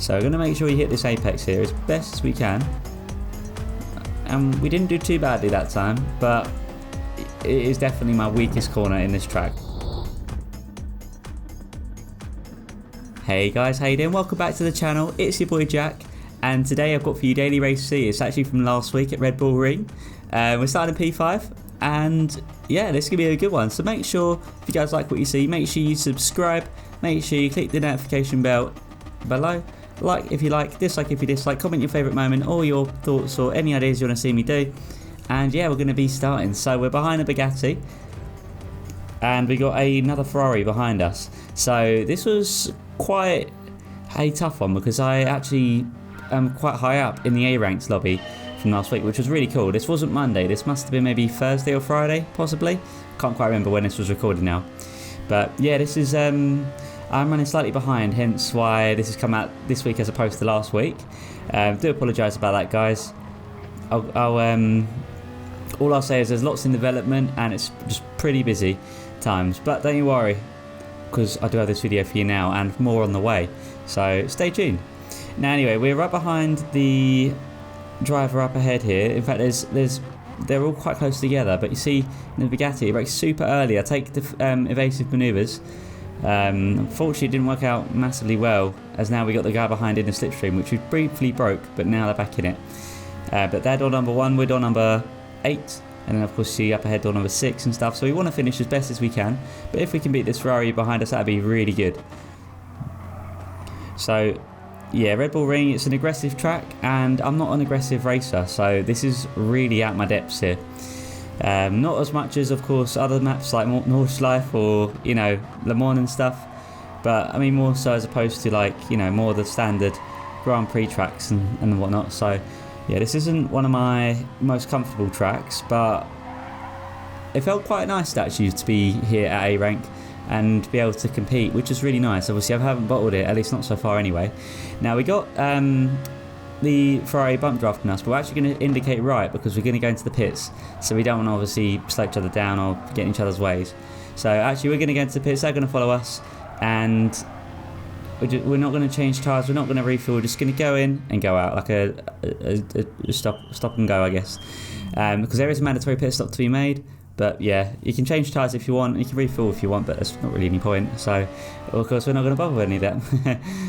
So we're going to make sure we hit this apex here as best as we can. And we didn't do too badly that time, but it is definitely my weakest corner in this track. Hey guys, how you doing? Welcome back to the channel. It's your boy Jack, and today I've got for you Daily Race C. It's actually from last week at Red Bull Ring. We're starting P5, and yeah, this is going to be a good one. So make sure, if you guys like what you see, make sure you subscribe, make sure you click the notification bell below, like if you like, dislike if you dislike, comment your favourite moment, or your thoughts or any ideas you want to see me do. And yeah, we're going to be starting. So we're behind a Bugatti, and we got another Ferrari behind us. So this was quite a tough one because I actually am quite high up in the A ranks lobby from last week, which was really cool. This wasn't Monday, this must have been maybe Thursday or Friday, possibly. Can't quite remember when this was recorded now. But yeah, this is I'm running slightly behind, hence why this has come out this week as opposed to last week. Do apologise about that, guys. All I'll say is there's lots in development and it's just pretty busy times, but don't you worry, because I do have this video for you now and more on the way, so stay tuned. Now anyway, we're right behind the driver up ahead here. In fact, they're all quite close together, but you see in the Bugatti it brakes super early. I take the evasive manoeuvres. Unfortunately it didn't work out massively well, as now we got the guy behind in the slipstream, which we briefly broke, but now they're back in it. But they're door number 1, we're door number 8. And then of course see up ahead door number 6 and stuff, so we want to finish as best as we can, but if we can beat this Ferrari behind us, that'd be really good. So yeah, Red Bull Ring, it's an aggressive track and I'm not an aggressive racer, so this is really at my depths here. Not as much as of course other maps like Nordschleife or, you know, Le Mans and stuff, but I mean more so as opposed to, like, you know, more the standard Grand Prix tracks and whatnot. So yeah, this isn't one of my most comfortable tracks, but it felt quite nice actually to be here at A rank and be able to compete, which is really nice. Obviously I haven't bottled it, at least not so far anyway. Now we got the Ferrari bump drafting us, but we're actually going to indicate right because we're going to go into the pits, so we don't want to obviously slow each other down or get in each other's ways. So actually we're going to go into the pits, they're going to follow us, and we're not going to change tyres, we're not going to refuel, we're just going to go in and go out, like a stop and go, I guess. Because there is a mandatory pit stop to be made, but yeah, you can change tyres if you want, you can refuel if you want, but there's not really any point. So of course we're not going to bother with any of that.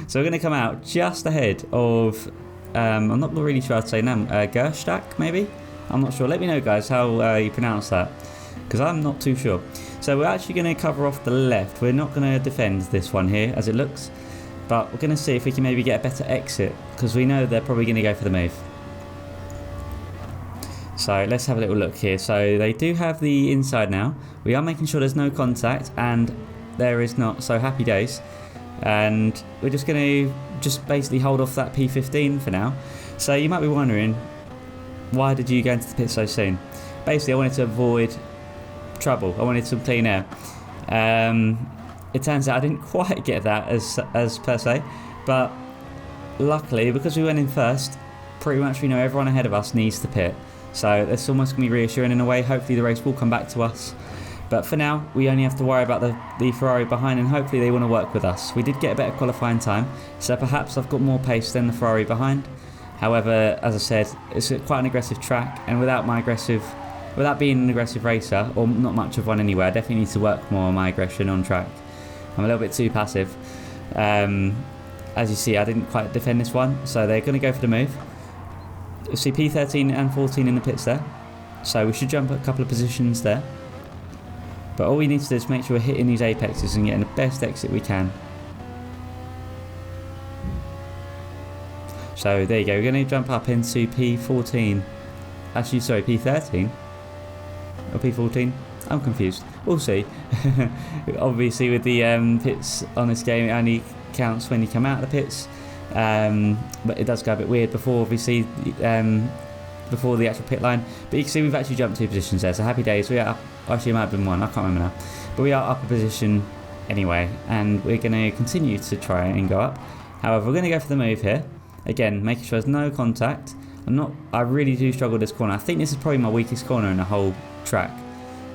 So we're going to come out just ahead of, I'm not really sure I'd say now, Gerstack maybe? I'm not sure, let me know guys how you pronounce that, because I'm not too sure. So we're actually going to cover off the left, we're not going to defend this one here as it looks. But we're going to see if we can maybe get a better exit, because we know they're probably going to go for the move. So let's have a little look here. So they do have the inside now. We are making sure there's no contact, and there is not, so happy days. And we're just going to basically hold off that P15 for now. So you might be wondering, why did you go into the pit so soon? Basically I wanted to avoid trouble, I wanted some clean air. It turns out I didn't quite get that as per se, but luckily because we went in first, pretty much we know everyone ahead of us needs to pit, so it's almost going to be reassuring in a way. Hopefully the race will come back to us, but for now we only have to worry about the Ferrari behind, and hopefully they want to work with us. We did get a better qualifying time, so perhaps I've got more pace than the Ferrari behind. However, as I said, it's quite an aggressive track, and without being an aggressive racer, or not much of one anyway, I definitely need to work more on my aggression on track. I'm a little bit too passive. As you see, I didn't quite defend this one, so they're going to go for the move. You see P13 and 14 in the pits there, so we should jump a couple of positions there. But all we need to do is make sure we're hitting these apexes and getting the best exit we can. So there you go, we're going to jump up into P14. Actually, sorry, P13 or P14. I'm confused. We'll see. Obviously with the pits on this game, it only counts when you come out of the pits, but it does go a bit weird before, obviously, before the actual pit line. But you can see we've actually jumped 2 positions there, so happy days. We are up, actually it might have been 1, I can't remember now, but we are up a position anyway, and we're going to continue to try and go up. However, we're going to go for the move here again, making sure there's no contact. I really do struggle with this corner. I think this is probably my weakest corner in the whole track.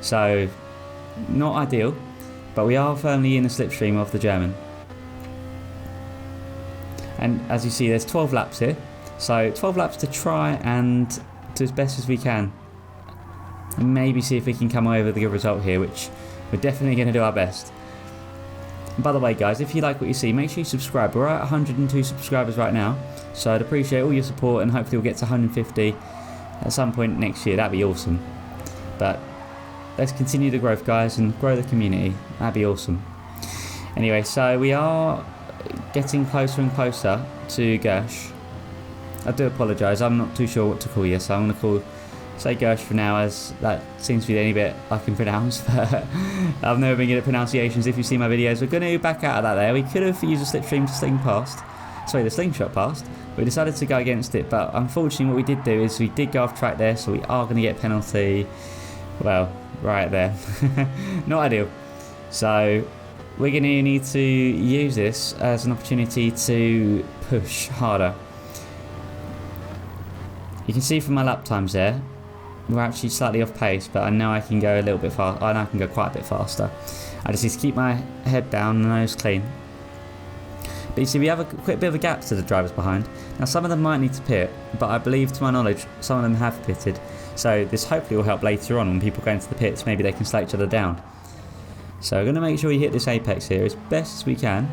So, not ideal, but we are firmly in the slipstream of the German. And as you see, there's 12 laps here. So 12 laps to try and do as best as we can. And maybe see if we can come away with a good result here, which we're definitely going to do our best. And by the way, guys, if you like what you see, make sure you subscribe. We're at 102 subscribers right now. So I'd appreciate all your support, and hopefully we'll get to 150 at some point next year. That'd be awesome. But let's continue the growth, guys, and grow the community. That'd be awesome. Anyway, so we are getting closer and closer to Gersh. I do apologise, I'm not too sure what to call you, so I'm going to say Gersh for now, as that seems to be the only bit I can pronounce. But I've never been good at pronunciations. If you see my videos, we're going to back out of that there. We could have used a slipstream to the slingshot past. We decided to go against it, but unfortunately what we did do is we did go off track there, so we are going to get a penalty, well, right there. Not ideal. So we're going to need to use this as an opportunity to push harder. You can see from my lap times there, we're actually slightly off pace, but I know I can go a little bit fast. I know I can go quite a bit faster. I just need to keep my head down and nose clean. But you see, we have a quick bit of a gap to the drivers behind. Now, some of them might need to pit, but I believe, to my knowledge, some of them have pitted. So this hopefully will help later on when people go into the pits. Maybe they can slow each other down. So we're going to make sure we hit this apex here as best as we can.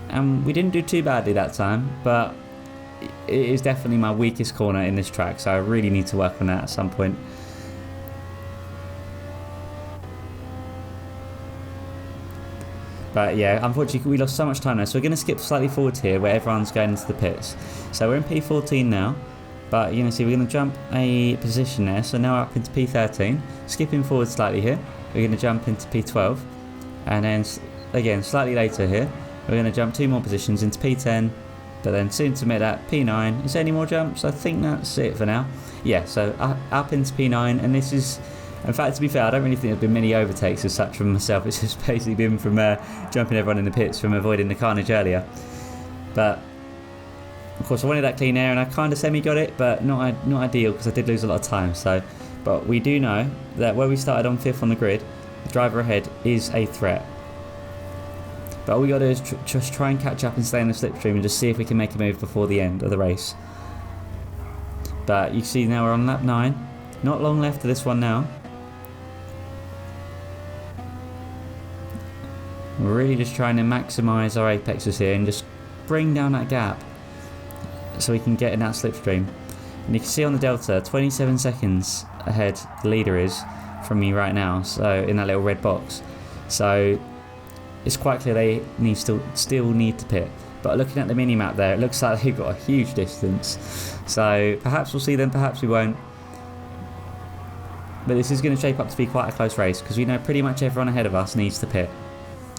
And we didn't do too badly that time, but it is definitely my weakest corner in this track, so I really need to work on that at some point. But yeah, unfortunately we lost so much time now, so we're going to skip slightly forward here where everyone's going into the pits. So we're in P14 now, but you're going to see we're going to jump a position there, so now we're up into P13, skipping forward slightly here, we're going to jump into P12, and then again slightly later here, we're going to jump 2 more positions into P10, but then soon to meet that P9. Is there any more jumps? I think that's it for now. Yeah, so up into P9, and this is, in fact, to be fair, I don't really think there's been many overtakes as such from myself. It's just basically been from jumping everyone in the pits from avoiding the carnage earlier. But of course I wanted that clean air, and I kind of semi-got it, but not ideal, because I did lose a lot of time. So, but we do know that where we started on 5th on the grid, the driver ahead is a threat. But all we got to do is just try and catch up and stay in the slipstream and just see if we can make a move before the end of the race. But you see now we're on lap 9. Not long left of this one now. We're really just trying to maximise our apexes here and just bring down that gap so we can get in that slipstream. And you can see on the delta, 27 seconds ahead the leader is from me right now, so in that little red box. So it's quite clear they still need to pit. But looking at the mini-map there, it looks like they've got a huge distance. So perhaps we'll see them, perhaps we won't. But this is going to shape up to be quite a close race, because we know pretty much everyone ahead of us needs to pit.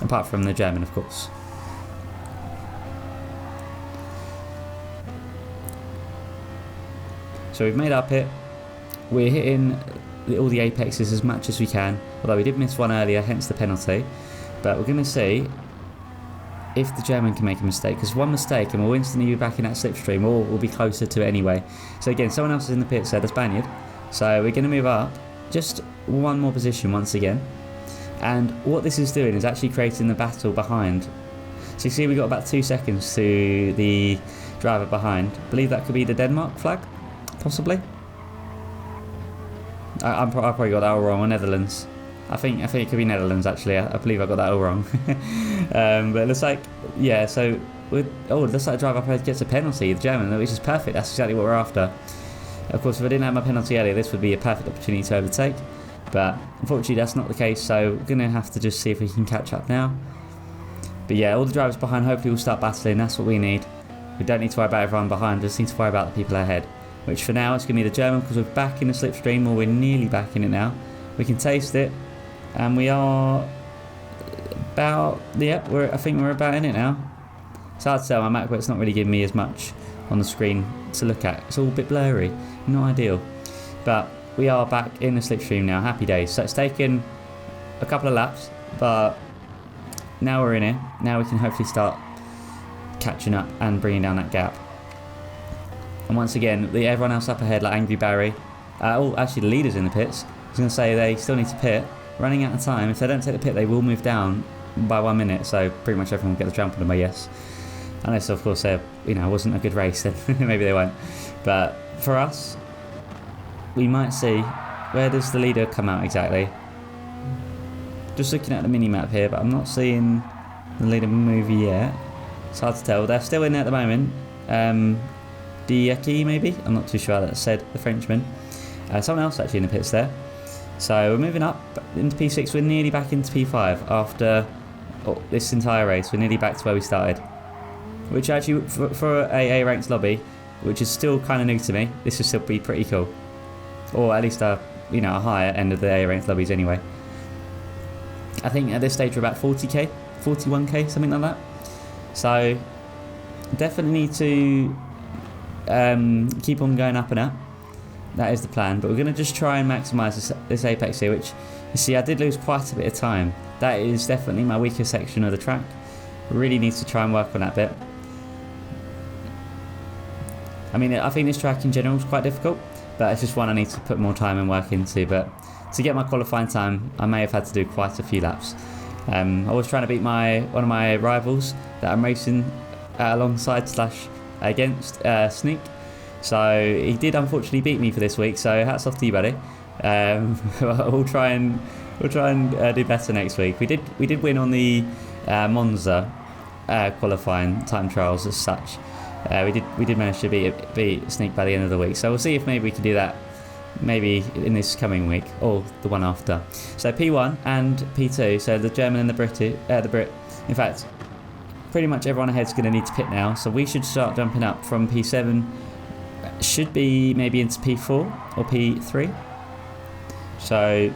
Apart from the German, of course. So we've made our pit. We're hitting all the apexes as much as we can. Although we did miss one earlier, hence the penalty. But we're going to see if the German can make a mistake, because one mistake and we'll instantly be back in that slipstream, or we'll be closer to it anyway. So again, someone else is in the pit, so the Spaniard. So we're going to move up just one more position once again. And what this is doing is actually creating the battle behind. So you see we've got about 2 seconds to the driver behind. I believe that could be the Denmark flag, possibly. I probably got that all wrong, or Netherlands. I think it could be Netherlands actually. I believe I got that all wrong. But it looks like, yeah. So it looks like the driver up gets a penalty, the German, which is perfect. That's exactly what we're after. Of course, if I didn't have my penalty earlier, this would be a perfect opportunity to overtake. But unfortunately, that's not the case. So we're gonna have to just see if we can catch up now. But yeah, all the drivers behind hopefully will start battling. That's what we need. We don't need to worry about everyone behind. We just need to worry about the people ahead. Which for now, it's gonna be the German, because we're back in the slipstream, or we're nearly back in it now. We can taste it. And we are about, yeah, I think we're about in it now. It's hard to tell, my MacBook's not really giving me as much on the screen to look at. It's all a bit blurry, not ideal. But we are back in the slipstream now, happy days. So it's taken a couple of laps, but now we're in it. Now we can hopefully start catching up and bringing down that gap. And once again, everyone else up ahead, like Angry Barry. Actually the leader's in the pits. I was going to say they still need to pit. Running out of time. If they don't take the pit, they will move down by 1 minute. So pretty much everyone will get the jump on them, I guess. Unless, of course, it wasn't a good race, then maybe they won't. But for us, we might see. Where does the leader come out exactly? Just looking at the mini-map here, but I'm not seeing the leader move yet. It's hard to tell. They're still in there at the moment. Diaki, maybe? I'm not too sure how that said, the Frenchman. Someone else actually in the pits there. So we're moving up into P6. We're nearly back into P5 after this entire race. We're nearly back to where we started. Which actually, for a ranked lobby, which is still kind of new to me, this will still be pretty cool. Or at least a higher end of the A ranked lobbies anyway. I think at this stage we're about 40k, 41k, something like that. So definitely need to keep on going up and up. That is the plan, but we're going to just try and maximise this apex here, which, you see, I did lose quite a bit of time. That is definitely my weaker section of the track. Really need to try and work on that bit. I mean, I think this track in general is quite difficult, but it's just one I need to put more time and work into. But to get my qualifying time, I may have had to do quite a few laps. I was trying to beat one of my rivals that I'm racing alongside / against, Sneak. So he did unfortunately beat me for this week. So hats off to you, buddy. We'll try and do better next week. We did win on the Monza qualifying time trials as such. We did manage to beat Sneak by the end of the week. So we'll see if maybe we can do that maybe in this coming week or the one after. So P1 and P2. So the German and the Brit. In fact, pretty much everyone ahead is going to need to pit now. So we should start jumping up from P7. Should be maybe into P4 or P3. So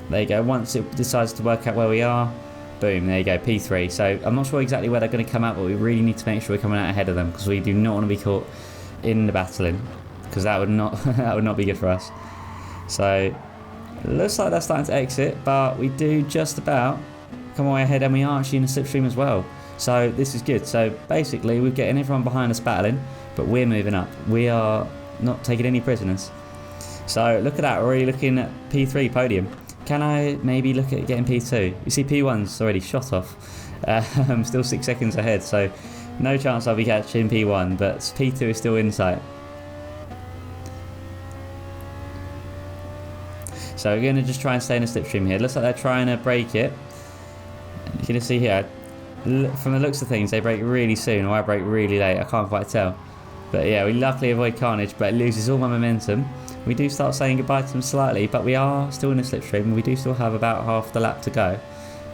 there you go. Once it decides to work out where we are, boom, there you go, P3. So I'm not sure exactly where they're going to come out, but we really need to make sure we're coming out ahead of them, because we do not want to be caught in the battling, because that would not be good for us. So it looks like they're starting to exit, but we do just about come away ahead, and we are actually in a slipstream as well. So this is good. So basically we're getting everyone behind us battling, but we're moving up. We are not taking any prisoners. So look at that, we're already looking at P3 podium. Can I maybe look at getting P2? You see P1's already shot off. I'm still 6 seconds ahead, so no chance I'll be catching P1, but P2 is still in sight. So we're going to just try and stay in a slipstream here. It looks like they're trying to break it. You can see here, from the looks of things, they break really soon, or I break really late. I can't quite tell. But yeah, we luckily avoid carnage, but it loses all my momentum. We do start saying goodbye to them slightly, but we are still in a slipstream, and we do still have about half the lap to go.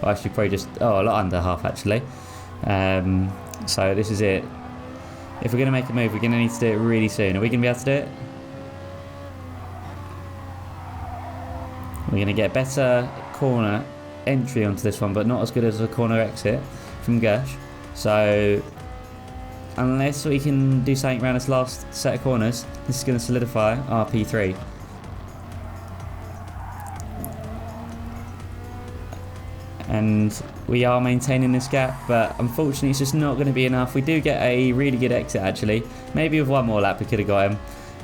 Well, actually, probably just, a lot under half, actually. So this is it. If we're going to make a move, we're going to need to do it really soon. Are we going to be able to do it? We're going to get better corner entry onto this one, but not as good as a corner exit from Gersh. So unless we can do something around this last set of corners, this is going to solidify our P3. And we are maintaining this gap, but unfortunately it's just not going to be enough. We do get a really good exit actually. Maybe with one more lap we could have got him.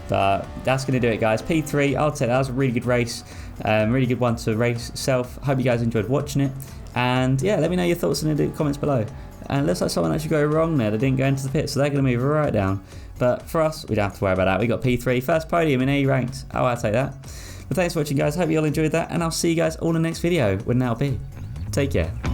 But that's going to do it, guys. P3, I'll say that was a really good race. Really good one to race itself. Hope you guys enjoyed watching it. And yeah, let me know your thoughts in the comments below. And it looks like someone actually go wrong there. They didn't go into the pit, so they're going to move right down. But for us, we don't have to worry about that. We got P3, first podium in A ranked. Oh, I'll take that. But thanks for watching, guys. Hope you all enjoyed that. And I'll see you guys all in the next video, when that'll be. Take care.